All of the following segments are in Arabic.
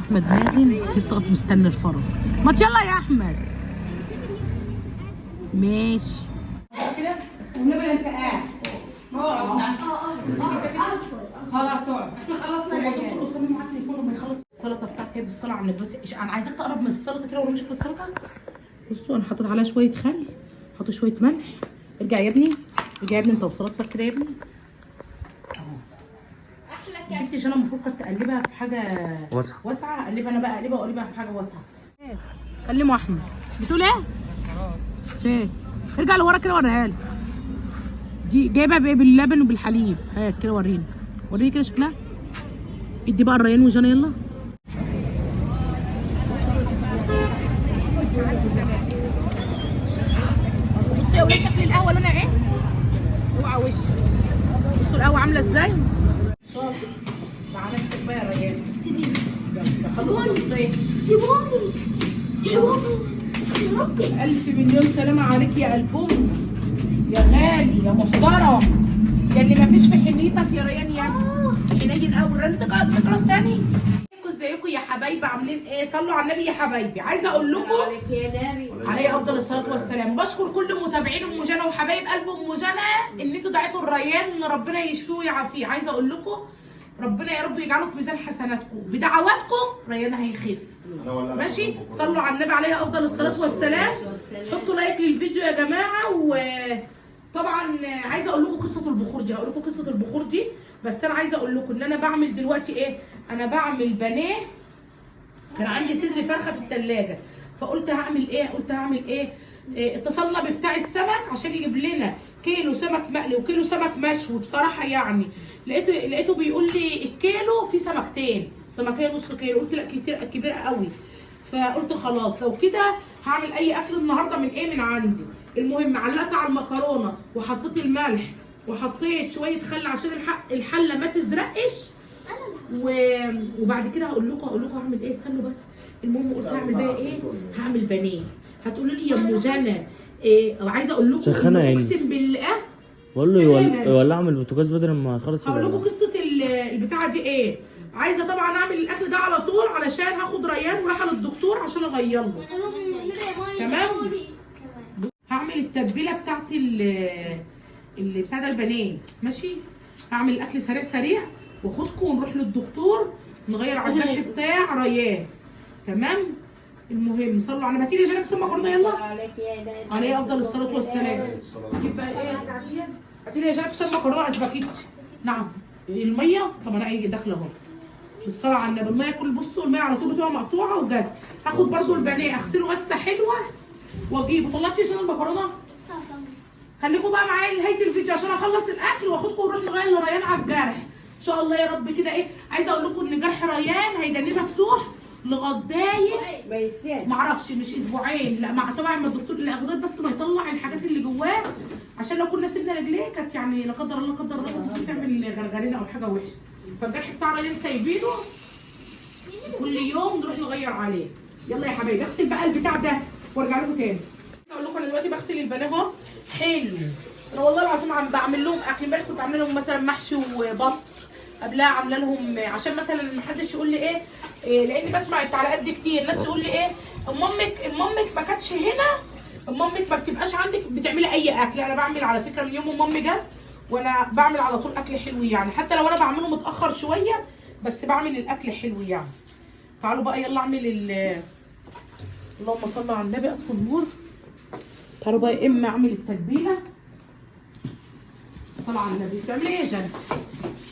احمد نازل لسه مستني الفرج. ما يلا يا احمد. ماشي كده والنبي انت قاعد. خلاص اقعد. احنا خلصنا العيال. اسامه معاك تليفون لما يخلص السلطه بتاعتي بالصلاه على النبي. بس انا عايزاك تقرب من السلطه كده وريني شكل السلطه. بصوا انا حطيت عليها شويه خل، حطيت شويه ملح. ارجع يا ابني، ارجع يا ابني انت وسلطتك كده يا ابني. احلى كده. انا المفروض كنت اقلبها في حاجه واسعه. اقلبها انا بقى، اقلبها في حاجه واسعه. كلموا احمد. بتقول ايه؟ فين؟ ارجع لورا كده وريها لي. دي جايبها بايه؟ باللبن وبالحليب. هات كده وريني، وريني كده شكلها. ادي بقى الريان وجانا يلا. بصوا يا ولاد شكل القهوه لونها ايه؟ اوعى وشك. بصوا القهوه عامله ازاي؟ شاطر. تعالى امسك بقى يا ريان. سيبيني. سيبوني. سيبوني. يا رب. الف مليون سلامه عليك يا قلبهم، يا غالي يا محترم، يا اللي مفيش في حنيتك يا ريان. يا حنين قوي. رنتك تخلص تاني. ازيكم يا حبايبي؟ عاملين ايه؟ صلوا على النبي يا حبايبي. عايزه اقول لكم عليه افضل الصلاه والسلام. بشكر كل متابعين ام جنى وحبايب قلب ام جنى ان انتوا دعيتوا الريان ان ربنا يشفيه ويعافيه. عايزه اقول لكم ربنا يا رب يجعله في ميزان حسناتكم. بدعواتكم ريان هيخف. ماشي؟ صلوا على النبي عليه افضل الصلاه والسلام. حطوا لايك للفيديو يا جماعه. وطبعا عايزه اقول لكم قصه البخور دي. هقول لكم قصه البخور دي، بس انا عايزه اقول لكم ان انا بعمل دلوقتي ايه. انا بعمل بانيه. كان عندي صدر فرخه في الثلاجه، فقلت هعمل ايه؟ اتصلنا ببتاع السمك عشان يجيب لنا كيلو سمك مقلي وكيلو سمك مشوي. بصراحه يعني لقيته بيقول لي الكيلو فيه سمكتين، السمكيه نص كيلو. قلت لا كتير، كبيره قوي. فقلت خلاص لو كده هعمل اي اكل النهارده من عندي. المهم علقت على المكرونه وحطيت الملح وحطيت شويه خل عشان الحله ما تزرقش. وبعد كده هقول لكم هعمل ايه. استنوا بس. المهم قلت هعمل بقى ايه؟ هعمل بانيه. هتقولوا لي يا ام جنى إيه؟ عايزه اقول لكم اقسم بالله بقول له يولع من البوتاجاز بدل ما اخلص. هقول لكم قصه البتاعه دي ايه. عايزه طبعا اعمل الاكل ده على طول علشان هاخد ريان ورايحه للدكتور عشان اغير له. تمام. هعمل التتبيله بتاعت اللي بتاع ده البانيه. ماشي؟ هعمل الاكل سريع واخدكم ونروح للدكتور نغير على الجرح بتاع ريان. تمام. المهم صلوا على النبي. يا جنى اكسب مكرونه يلا. عليه افضل الصلاه والسلام. نجيب بقى ايه؟ هاتي لي يا جنى اكسب مكرونه اسباجيتي. نعم. الميه طب انا ايه داخله اهو. بالصلاه على النبي. الميه كل بصوا الميه على طول بتبقى مقطوعه وجد. هاخد برده البانيه اغسله غسله حلوه واجيبه. طلعتي يا جنى المكرونه؟ خليكم بقى معايا لنهايه الفيديو عشان اخلص الاكل واخدكم ونروح نغير لريان على الجرح ان شاء الله يا رب. كده ايه، عايزه اقول لكم ان جرح ريان هيدنيه مفتوح لغايه معرفش مش اسبوعين. لا مع طبعا ما الدكتور الاغذيه بس ما يطلع الحاجات اللي جواه، عشان لو كنا سيبنا رجليه كانت يعني لا قدر الله كنت تعمل غرغرينه او حاجه وحشه. فالجرح بتاع ريان سايبينه كل يوم نروح نغير عليه. يلا يا حبايبي اغسل بقى البتاع ده وارجع لكم تاني. اقول لكم انا دلوقتي بغسل البانيه اهو. حلو. انا والله العظيم عم بعمل لهم اكل. امبارح كنت عامله لهم مثلا محشي وبط، قبلها عامله لهم عشان مثلا محدش يقول لي ايه لاني بسمع التعليقات دي كتير. ناس يقول لي ايه امك ما كانتش هنا، امك ما بتبقاش عندك بتعملي اي اكل. انا بعمل على فكره من يوم امي جت وانا بعمل على طول اكل حلو يعني، حتى لو انا بعمله متاخر شويه بس بعمل الاكل حلو يعني. تعالوا بقى يلا اعمل اللهم صل على النبي. اطفي النور. تعالوا بقى يا اما اعمل التتبيله. الصلاه على النبي. بتعملي ايه يا جنى؟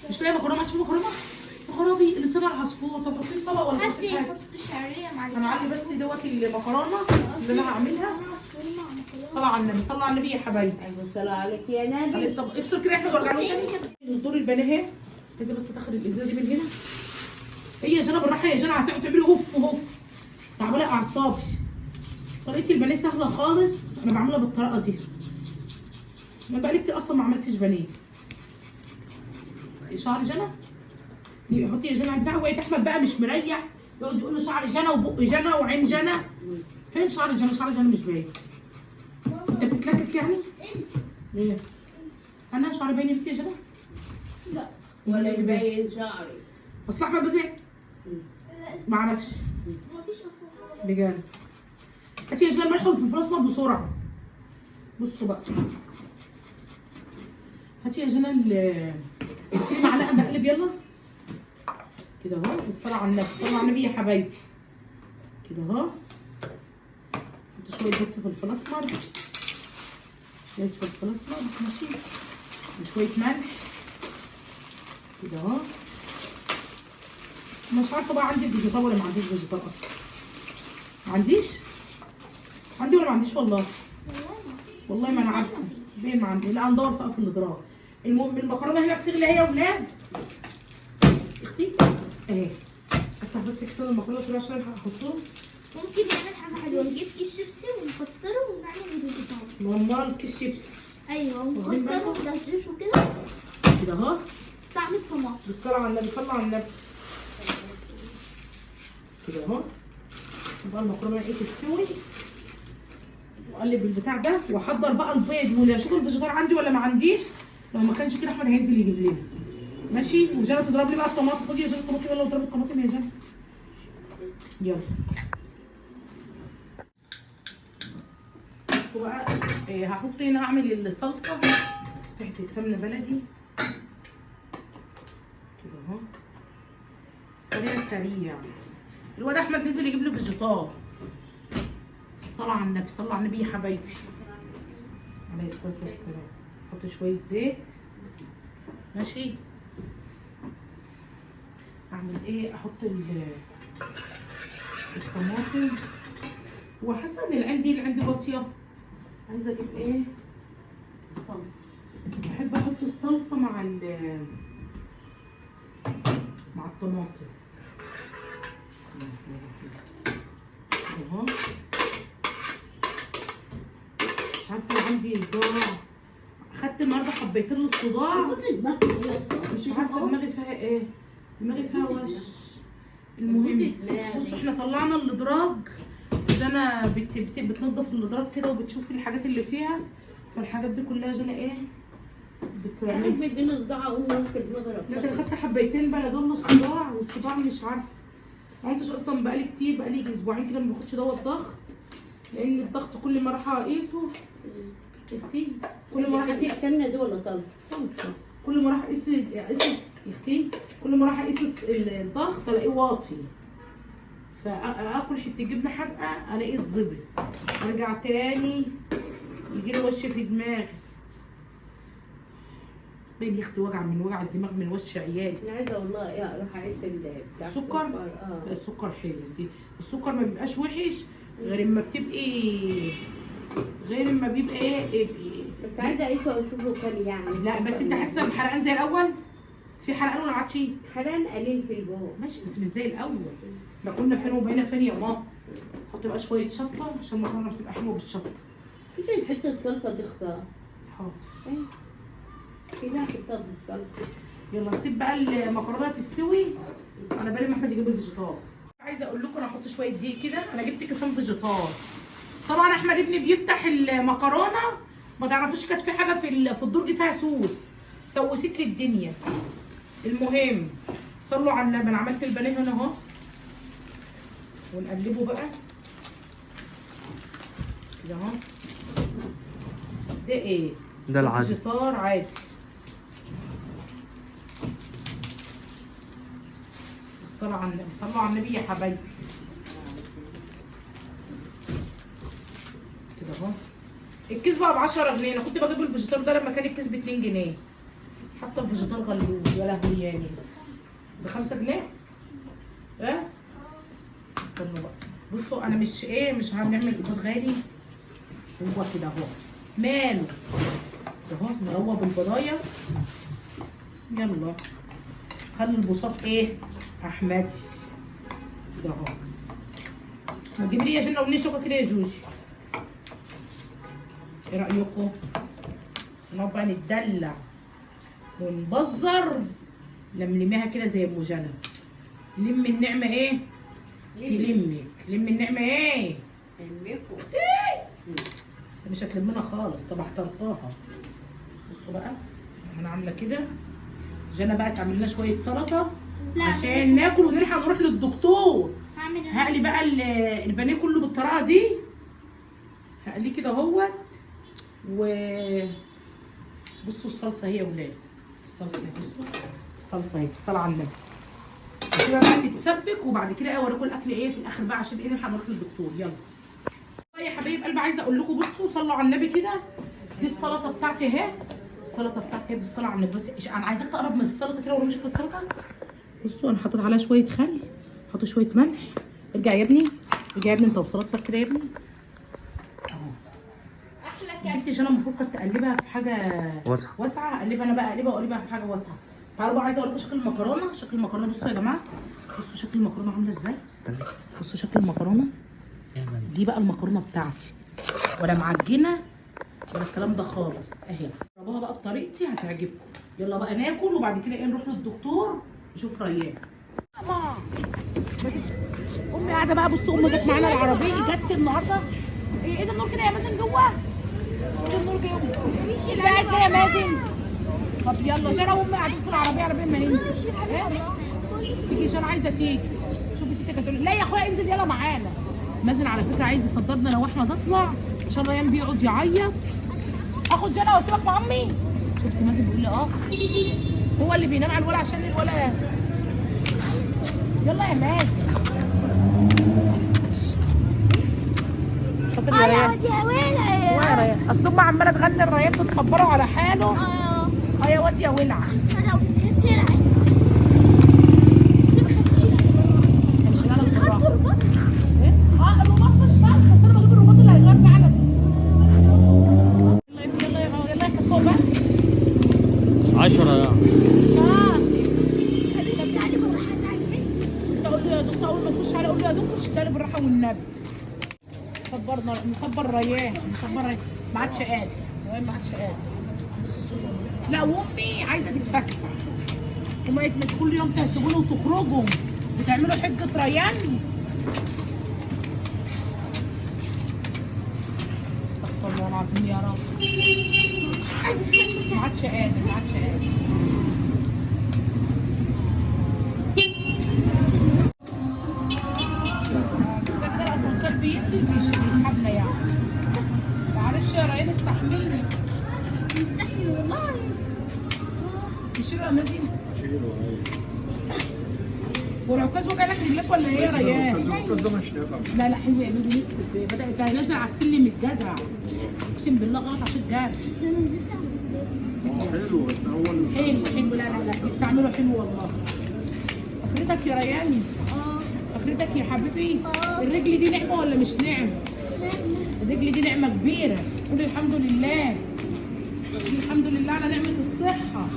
مش لاقيه مكرونه؟ ما تشوفي مكرونه؟ خرابي لسان العصفور. طب حطي طبق ولا حطي حاجه؟ انا عندي بس دوت المكرونه اللي انا هعملها. الصلاه على النبي. صلوا على النبي يا حبايبي. ايوه الصلاه عليك يا نبي. افصل كده احنا ونرجع له تاني. صدور البانيه اهي. عايزه بس تاخد الازازه دي من هنا. هي يا جنى بالراحه يا جنى هتعملوا هوف تعملي اعصابي. طريقه البانيه سهله خالص. انا بعملها بالطريقه دي. انا بقالي كتير اصلا ما عملتش بانيه. شعر جنى حطي يا جنى على البتاع. وقعت احمد بقى مش مريح يقعد يقول له شعر جنى وبق جنى وعين جنى. فين شعر جنى؟ شعر جنى مش باين. انت بتتلكك يعني؟ ليه؟ انا شعري باين يا بنتي يا جنى؟ لا ولا يبين شعري. اصل احمد بزهق. ما اعرفش مفيش اصلا حاجه. بجد. هاتي يا جنى الملح والفلفل الاسمر بسرعه. بصوا بقى، هاتي يا جنى هاتي لي معلقه مقلب يلا كده اهو. بالصلاه على النبي، صلوا على النبي يا حبايبي. كده اهو. حط شويه بس فلفل اسمر، شويه فلفل اسمر ماشي، وشويه ملح كده اهو. مش عارفه بقى عندي فيجيتار ولا ما عنديش فيجيتار اصلا. ما عنديش؟ عندي ولا ما عنديش والله؟ والله ما انا عارفه. فين ما عندي؟ لا ندور بقى في الادراج. المهم المكرونه هنا بتغلي اهي يا ولاد. اختي اهي. افتح بس كيسان المكرونه كده عشان هحطهم. ممكن نعمل حاجه حلوه، نجيب كيس شيبسي ونكسره ونعمل فيجيتار. والله كيس شيبسي ايوه ونكسره وندششه كده كده اهو. طعم الطماطم. بالصلاه على النبي، صلى على النبي. كده اهو. بقى المكرونه ايه تستوي، واقلب البتاع ده واحضر بقى البيض. ولا اشوف الفيجيتار عندي ولا ما عنديش. لو ما كانش كده احمد هينزل يجيب لنا ماشي. وجنى تضرب لي بقى الطماطم. خدي يا جنى الطماطم يلا، واضربي الطماطم يا جنى يلا. بصوا بقى هحط هنا، اعمل الصلصه تحت السمنه بلدي كده اهو. سريع سريع. الواد احمد نزل يجيب له فيجيتار. الصلاة على النبي، صلوا على النبي يا حبايبي عليه الصلاة والسلام. احط شوية زيت ماشي. اعمل ايه؟ احط الطماطم. وحاسه ان العين دي اللي عندي واطيه، عايزه اجيب ايه؟ الصلصه. بحب احط الصلصه مع الطماطم. بسم الله الرحمن الرحيم اهو. مش عارفه لو عندي صداع. اخدت النهارده حبيتين للصداع. مش عارفه دماغي فيها ايه، دماغي فيها وش. المهم بصوا احنا طلعنا الادراج. جنى بتنضف الادراج كده وبتشوف الحاجات اللي فيها. فالحاجات دي كلها جنى ايه بتعمل. لكن اخدت حبيتين بنادول للصداع، والصداع مش عارفه. ما عدتش اصلا بقالي كتير، بقالي اسبوعين كده ما باخدش دواء الضغط. لان الضغط كل ما راح اقيسه اختي، كل ما راح اقيس السمنه دي ولا طلع صلصه، كل ما راح اقيس اختي، كل ما راح اقيس الضغط الاقيه واطي. فاكل حته جبنه حادقه الاقيه اتظبط. ارجع تاني يجي لي وش في دماغي. بين اختي وجع من وجع الدماغ من وش عيالي. انا عايزه والله اروح اقيس بتاع السكر. لا السكر حلو دي. السكر ما بيبقاش وحش غير اما بتبقي، غير اما بيبقى ايه. كنت عايزه اقيسه واشوفه كام يعني. لا بس انت حاسه بحرقان زي الاول؟ في حرقان ولا عادش؟ حرقان قليل في الجو ماشي بس مش زي الاول. احنا كنا فين وبقينا فين يا ماما. حط بقى شويه شطه عشان المكرونه بتبقى حلوه بالشطه. ممكن حته صلصه تختار. حاضر. كده حته بالصلصه. يلا نسيب بقى المكرونه تستوي على بالي ما احمد يجيب الفيجيتار. عايزه اقول لكم انا هحط شويه دقيق كده. انا جبت كيسان فيجيتار. طبعا احمد ابني بيفتح المكرونه ما تعرفوش كانت في حاجه في الدرج فيها سوس، سوست لي الدنيا. المهم صلوا على النبي. انا عملت البانيه هنا اهو، ونقلبه بقى كده اهو. ده ايه؟ ده العادي. فيجيتار عادي. الصلاة على النبي، صلوا على النبي يا حبايبي. كده اهو. الكيس بقى ب 10 جنيه. انا كنت بجيب الفيجيتار ده لما كان الكيس ب 2 جنيه. حتى الفيجيتار غلوب يا لهوي يعني. ب 5 جنيه؟ ايه؟ استنوا بقى. بصوا انا مش هنعمل بيض غالي. هو كده اهو. ماله؟ اهو نروب البضايه. يلا خلي البساط ايه؟ احمدي. كده اهو. ما تجيب لي يا جنة وني شوكه كده يا جوجي. ايه رايكم؟ نقعد بقى نتدلع ونبزر. لملميها كده زي ابو جنى. لم النعمه ايه؟ تلمك. لم النعمه ايه؟ الميكو. مش هتلمنا خالص. طب احترقاها. بصوا بقى انا عامله كده. جنى بقى تعمل لنا شويه سلطه لا عشان ناكل ونلحق نروح للدكتور. هعمل هقلي بقى البانيه كله بالطريقه دي، هقليه كده اهوت. و بصوا الصلصه اهي يا ولاد، الصلصه اهي، بصوا الصلصه اهي، الصلاه على النبي. كده بقى تتسبك، وبعد كده اوريكم الاكل ايه في الاخر بقى عشان ايه نلحق نروح للدكتور. يلا يا حبايب قلبي، عايزه اقول لكم بصوا صلوا على النبي كده. دي السلطه بتاعتي اهي، السلطه بتاعتي اهي بالصلاه على النبي. بس انا عايزاك تقرب من السلطه كده وريني شكل السلطه. بصوا انا حطيت عليها شويه خل، حطيت شويه ملح. ارجع يا ابني، ارجع يا ابني انت وسلطتك كده يا ابني اهو. بنتي جانا المفروض كانت تقلبها في حاجه واسعه، اقلبها انا بقى، اقلبها واقلبها في حاجه واسعه. تعالوا بقى عايزه اوريكم شكل المكرونه. شكل المكرونه بصوا يا جماعه، بصوا شكل المكرونه عامله ازاي. بصوا شكل المكرونه دي بقى، المكرونه بتاعتي ولا معجنه ولا الكلام ده خالص اهي. جربوها بقى بطريقتي هتعجبكم. يلا بقى ناكل وبعد كده ايه نروح للدكتور نشوف ريان. امي قاعده بقى، بصوا امي جت معانا العربيه، جت النهارده. ايه ده النور كده يا مازن جوه؟ ايه النور كده؟ قاعد كده يا مازن. طب يلا جانا وامي قاعدين في العربيه، عربيه ما ننزل. تيجي جانا عايزه تيجي. شوفي ستك هتقول لا يا اخويا انزل يلا معانا. مازن على فكره عايز يصدرنا لو احنا نطلع عشان ريان بيقعد يعيط. اخد جانا واسيبك مع امي. شفتي مازن بيقول لي هو اللي بينام على الولا عشان الولا. يلا يا مازن. شاطر يا ريان. يا ويلع يا ريان، اصل امي عماله تغني الريان بتصبره على حاله. يا واد يا ولع. انا ترعي الرباط في الشنطه، بس انا بجيب الرباط اللي هيغطي على يلا يلا يلا فوق بقى 10 تعالي بالراحه تعالي. اقول له يا دكتور اول ما تخش عليه، اقول له يا دكتور شدها بالراحه والنبي. مصبر ريان، مصبر ريان ما عادش قادر، ريان ما عادش قادر. لا وامي عايزه تتفسح، وما كل يوم تسيبونا وتخرجوا بتعملوا حجه ريان. استغفر الله العظيم يا رب. ما عادش قادر، ما عادش قادر. ده الاسانسير بينزل بيسحبنا يعني. معلش يا ريان استحملني. مستحيل والله. نشيله يا مازن. والعكاز وجعلك رجلك ولا ايه يا ريان؟ لا لا حلو يا مازن، يسكت. بدأ نازل على السلم الجزع. اقسم بالله غلط عشان الجرح. حلو بس هو حلو لا لا لا بيستعملوا حلو والله. اخرتك يا ريان. اخرتك يا حبيبي. الرجل دي نعمه ولا مش نعمه؟ الرجل دي نعمه كبيره. قول الحمد لله. الحمد لله على نعمه الصحه.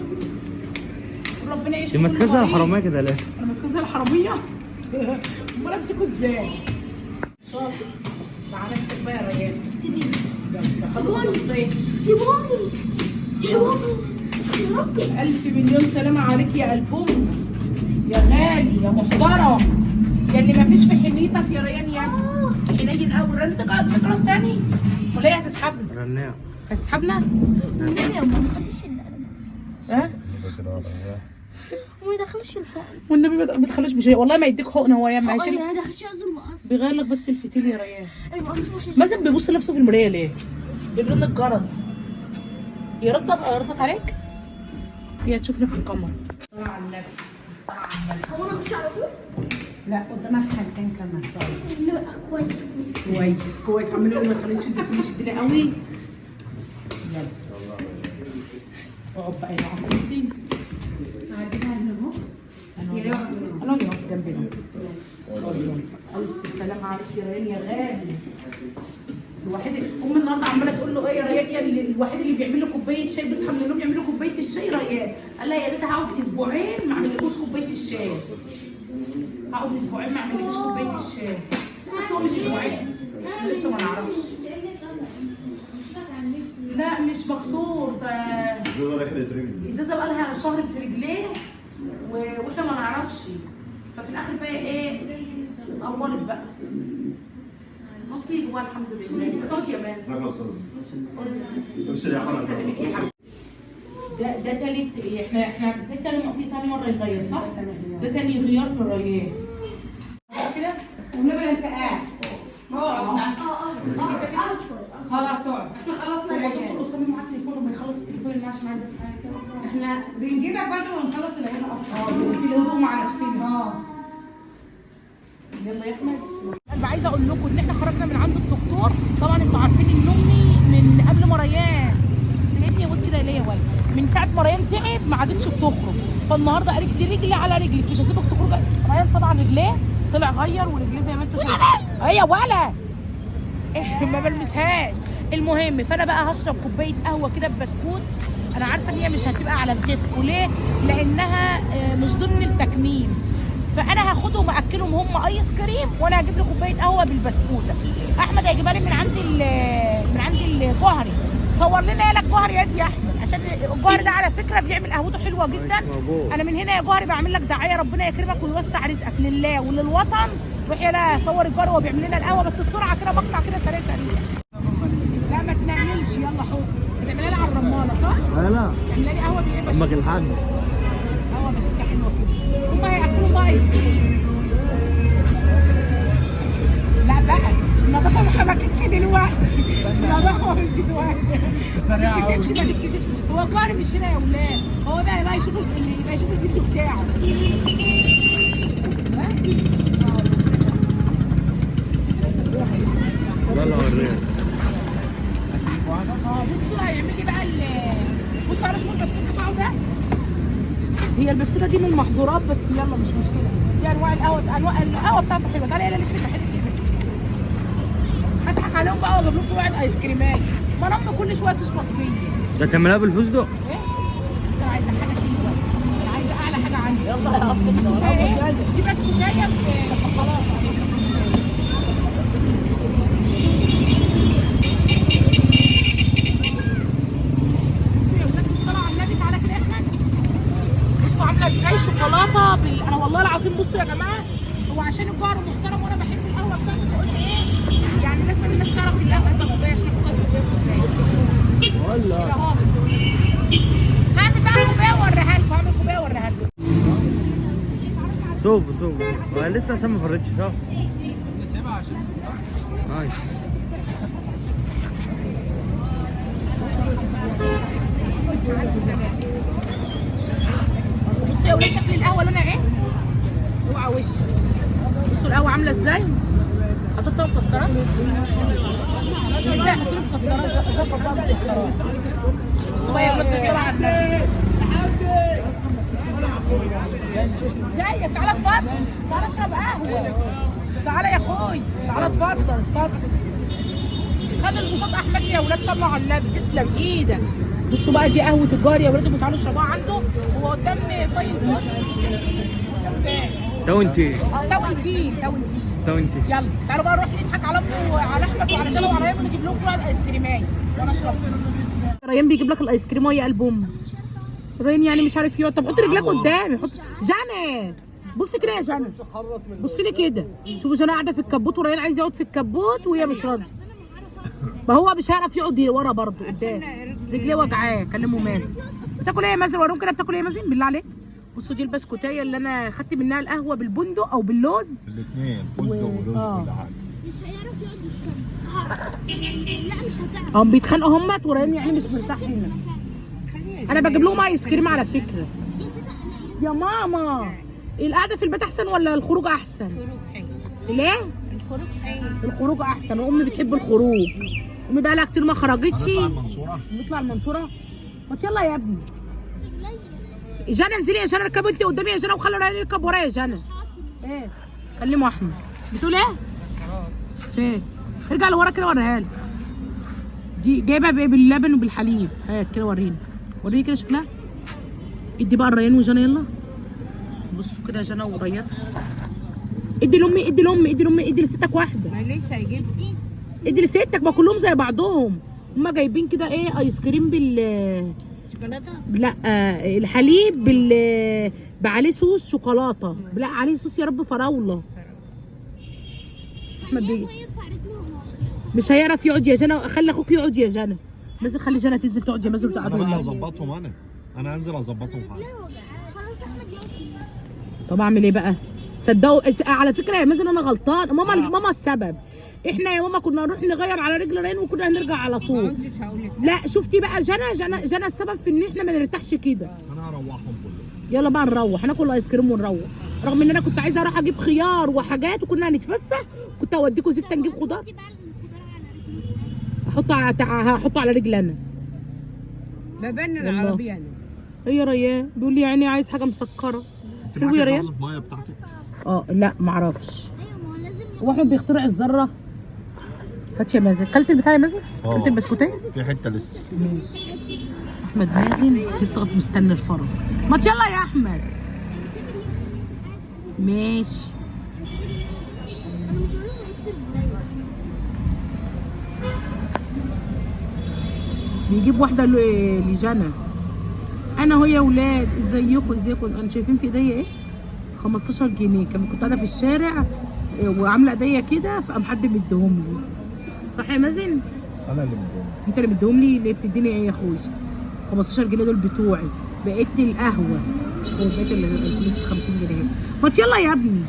ربنا يشفي. دي ماسكه زي الحراميه كده ليه؟ انا ماسكه زي الحراميه؟ امال امسكه ازاي؟ شاطر. تعالى امسك بقى يا ريان. سيبيني دخلوا الاسانسير. سيبوني سيبوني يا رب. ألف مليون سلامة عليك يا قلبهم يا غالي يا محترم، يا اللي مفيش في حنيتك يا ريان. يا حنين قوي. رنتك تخلص تاني ولا ايه؟ هتسحبنا؟ رناع هتسحبنا؟ يا ماما ما تخليش ها؟ وما يدخلش الحقن. والنبي ما تخليش بشيء والله، ما يديك حقن هو يا ما ما يدخلش قصدي المقص. بيغير لك بس الفتيل يا ريان. المقص وحش. مازن بيبص نفسه في المرايه ليه؟ بيرن الجرس. هي ردت عليك؟ هي تشوفنا في الكاميرا. الصلاة على النبي، الصلاة على النبي. هو انا اخش على طول؟ لا قدامك حالتين كمان. لا كويس. كويس كويس. عمال يقول ما تخلينيش شدني قوي. يلا اقعد بقى هنا على الكرسي. هجيبها هنا اهو. انا اقف جنبنا. الف سلام عليك يا ريان يا غالي. الوحيد امي النهارده عماله تقول له ايه يا ريان، يا الوحيد اللي بيعمل له كوبايه شاي، بيصحى من النوم يعمل له كوبايه الشاي ريان. قال لها يا ريت هقعد اسبوعين ما اعمللكوش كوبايه الشاي. هقعد اسبوعين ما اعمللكوش كوبايه الشاي. بس هو مش اسبوعين، لسه ما نعرفش. لا مش مكسور، ده ازازه بقى لها شهر في رجليه واحنا ما نعرفش. ففي الاخر بقى ايه اتقورت بقى. نصيب بقى الحمد لله. اخترت يا مازن. ابشر يا حمد. ده تالت، احنا ده تاني مره يغير صح؟ ده تاني غيار من الريان كده. ونبقى انت قاعد اقعد قعد شويه. خلاص اقعد، احنا خلصنا العيال. دكتور اسامه معاه تليفون وما يخلص التليفون اللي عشان عايزه في حاجه كده. احنا بنجيبك بعد ما نخلص العيال اصلا. في الهدوء مع نفسنا. يلا يا احمد. انا عايزه اقول لكم ان احنا خرجنا من عند الدكتور. طبعا انتوا عارفين ان امي من قبل ما ريان تعبني يا ولد كده ليه يا ولد، من ساعه ما ريان تعب ما عادتش بتخرج. فالنهارده قالت لي رجلي على رجلك مش هسيبك تخرج. ريان طبعا رجليه طلع غير ورجليه زي ما انتوا شايفين اهي يا ولا ما بلمسهاش. المهم فانا بقى هشرب كوبايه قهوه كده ببسكوت. انا عارفه ان هي مش هتبقى على الدفء وليه؟ لانها مش ضمن التكميم. فانا هاخدهم اكلهم هم ايس كريم وانا هجيب لي كوبايه قهوه بالبسكوته. احمد هيجيبها لي من عند الجوهري. صور لنا يا جوهري يا دي يا احمد عشان الجوهري ده على فكره بيعمل قهوته حلوه جدا. انا من هنا يا جوهري بعمل لك دعايه، ربنا يكرمك ويوسع رزقك لله وللوطن. روح يلا صور الجوهري وهو بيعمل لنا القهوه بس بسرعه كده مقطع كده سريع. لا ما تنعملش يلا حط. بتعملها لي على الرماله صح؟ لا تعملها لي قهوه بايه بس؟ امك الحاج قهوه بس حلوه كده. هم هياكلوا بقى ايس كريم. لا بقى النظافه ما حبكتش دلوقتي. النظافه مش دلوقتي. ما تتكسفش ما تتكسفش. هو جاري مش هنا يا ولاد. هو بقى يشوف الفيديو بتاعه. يلا ورينا. بصوا هيعمل لي بقى بصوا على شوف البسكوت بتاعه ده. هي البسكوته دي من المحظورات بس يلا مش مشكله. دي انواع القهوه بتاعته حلوه. تعالى يلا لف الحته كده. هضحك عليهم بقى واجيب لكم واحد ايس كريمات. ما انا امي كل شويه تشبط فيا. ده تعملها بالفستق؟ ايه؟ بس انا عايزه حاجه حلوه. انا عايزه اعلى حاجه عندي. يلا يا رب. دي بسكوتايه بشوكولاته. عامله ازاي شوكولاته انا والله العظيم بصوا يا جماعه هو عشان الجار محترم وانا بحب القهوه بتاعته فقلت ايه يعني لازم الناس تعرف القهوه دي كوبايه عشان اخد ولا اهو هعمل بقى كوبايه واوريها لكم. هعمل كوبايه واوريها لكم. صوب هو لسه عشان ما فرتش صح؟ نسيبها عشان صح؟ ماشي. بصوا يا ولاد شكل القهوه لونها ايه؟ اوعى وش. بصوا القهوه عامله ازاي؟ حطيت فيها مكسرات. ازاي حطيت مكسرات؟ ظبط بقى مكسرات. بصوا بقى يا ولاد بالصلاه على النبي. ازيك؟ تعالى اتفضل. تعالى اشرب قهوه. تعالى يا اخوي. تعالى اتفضل. خلي البساط احمد يا ولاد صلوا على النبي. تسلم ايدك. بصوا بقى دي قهوه الجار يا ولاد. تعالوا اشربوها عنده. هو قدام فايل بص. تاونتي يلا تعالوا بقى نروح نضحك على امه وعلى احمد وعلى جلال وعلى ريان ونجيب لهم واحد ايس كريمايه وانا اشرب. ريان بيجيب لك الايس كريم وهي قلب امه. ريان يعني مش عارف يقعد. طب حط رجلك قدامي. حط جنى. بص كده يا جنى. بص لي كده. شوفوا جنى قاعده في الكبوت وريان عايز يقعد في الكبوت وهي مش راضيه. ما هو مش هيعرف يقعد ورا برضه قدام. رجليه وجعاه. كلمه مازن. بتاكل ايه يا مازن؟ وريهم كده بتاكل ايه يا مازن بالله عليك. بصوا دي البسكوتيه اللي انا خدت منها القهوه بالبندق او باللوز. الاثنين فستق ولوز وكل حاجه. مش هيعرف يقعد يشرب. لا مش هتعرف. بيتخانقوا هم وريان يعني مش مرتاح هنا. انا بجيب لهم ايس كريم على فكره. يا ماما القعده في البيت احسن ولا الخروج احسن؟ ليه؟ الخروج احسن وامي بتحب الخروج. امي بقى لها كتير ما خرجتش. نطلع المنصوره. ما يلا يا ابني. جنى انزلي يا جنى. اركبي انت قدامي يا جنى وخلي ريان يركب ورايا يا جنى. ايه؟ كلموا احمد. بتقول ايه؟ فين؟ ارجع لورا كده وريها لي. دي جايبه بايه؟ باللبن وبالحليب. هات كده وريني كده شكلها. ادي بقى الريان وجنى يلا. بصوا كده جنى وريان. ادي لامي ادي لستك واحده. معلش هيجيب ادي لستك. ما كلهم زي بعضهم. هما جايبين كده ايه ايس كريم شوكولاته؟ لا الحليب عليه صوص شوكولاته. لا عليه صوص يا رب فراوله. احمد بيجي مش هيعرف يقعد يا جنى. خلي اخوك يقعد يا جنى. مازن خلي جنى تنزل تقعد يا مازن. انا بقى هظبطهم. انا هنزل اظبطهم حاجه. لا وجع. خلاص احمد يلا. طب اعمل ايه بقى؟ تصدقوا على فكره يا مازن انا غلطان، ماما السبب. احنا يا ماما كنا نروح نغير على رجل رين وكنا هنرجع على طول. لا شفتي بقى جنى السبب في ان احنا ما نرتاحش كده. انا هروحهم كلهم. يلا بقى نروح، هناكل ايس كريم ونروح. رغم ان انا كنت عايزه اروح اجيب خيار وحاجات وكنا هنتفسح، كنت اوديكوا زفته نجيب خضار. دي بقى الخضار على رجلي. هحطه على رجل انا. ببنن والله. العربيه انا. ايه يا ريان؟ بيقول لي يعني عايز حاجه مسكره. انت حلو يا معاكي ريان؟ ازازه ميه بتاعتك؟ لا معرفش. ايوه ما هو لازم هو احمد بيخترع الذره. هات يا مازن، كلت البتاع يا مازن؟ كلت البسكوتيه؟ في حته لسه. ماشي. احمد مازن لسه مستني الفرج. ما يلا يا احمد. ماشي. انا مش هقول له بيجيب واحده لجنى. انا هو يا ولاد ازيكم انتوا شايفين في ايديا ايه؟ 15 جنيه. كنت قاعده في الشارع وعامله ايديا كده، فقام حد مديهم لي. صح يا مازن؟ انا اللي مديهم. انت اللي مديهم لي؟ اللي بتديني ايه يا اخويا؟ 15 جنيه دول بتوعي. بقيت القهوه وبقيت الفلوس 50 جنيه. ما يلا يا ابني.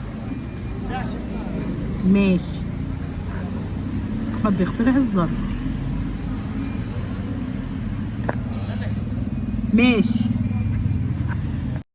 ماشي. احمد بيخترع الذره. ماشي.